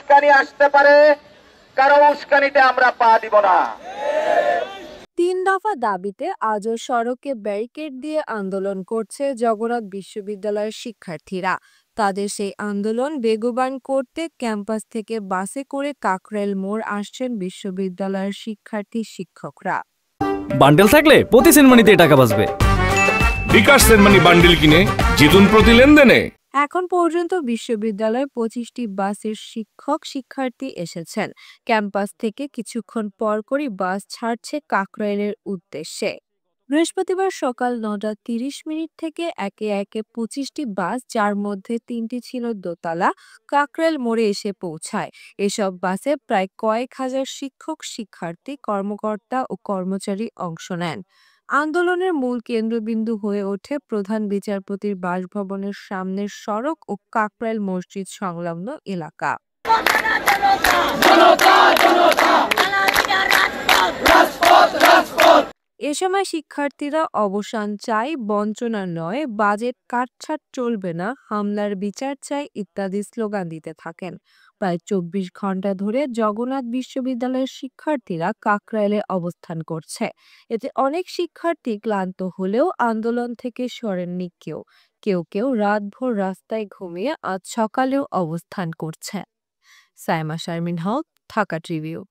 উস্কানি আসতে পারে, কারো উস্কানিতে আমরা পা দিব না। ৩ দফা দাবিতে আজও সড়কে ব্যারিকেড দিয়ে আন্দোলন করছে জগন্নাথ বিশ্ববিদ্যালয়ের শিক্ষার্থীরা। তাদের সেই আন্দোলন বেগবান করতে ক্যাম্পাস থেকে বাসে করে কাকরাইল মোড় আসছেন বিশ্ববিদ্যালয়ের শিক্ষার্থী শিক্ষকরা। বান্ডেল থাকলে প্রতি সেনমানিতে টাকা বাঁচবে। বিকাশ সেনমানি বান্ডেল কিনে জিতুন প্রতি লেনদেনে। এখন পর্যন্ত বিশ্ববিদ্যালয়ে ২৫টি বাসের শিক্ষক শিক্ষার্থী এসেছেন। ক্যাম্পাস থেকে কিছুক্ষণ পরপরই বাস ছাড়ছে কাকরাইলের উদ্দেশ্যে। বৃহস্পতিবার সকাল ৯টা ৩০ থেকে একে একে ২৫টি বাস, যার মধ্যে ৩টি ছিল দোতলা, কাকরাইল মোড়ে এসে পৌঁছায়। এসব বাসে প্রায় কয়েক হাজার শিক্ষক শিক্ষার্থী, কর্মকর্তা ও কর্মচারী অংশ নেন। আন্দোলনের মূল কেন্দ্রবিন্দু হয়ে ওঠে প্রধান বিচারপতির বাসভবনের সামনের সড়ক ও কাকরাইল মসজিদ সংলগ্ন এলাকা। এ সময় শিক্ষার্থীরা অবসান চাই, বঞ্চনা নয়, বাজেট কাটছাট চলবে না, হামলার বিচার চাই ইত্যাদি স্লোগান দিতে থাকেন। প্রায় ২৪ ঘন্টা ধরে জগন্নাথ বিশ্ববিদ্যালয়ের শিক্ষার্থীরা কাকরাইলে অবস্থান করছে। এতে অনেক শিক্ষার্থী ক্লান্ত হলেও আন্দোলন থেকে সরেননি কেউ। কেউ কেউ রাতভর রাস্তায় ঘুমিয়ে আজ সকালেও অবস্থান করছে। সাইমা শারমিন হক, ঢাকা ট্রিবিউন।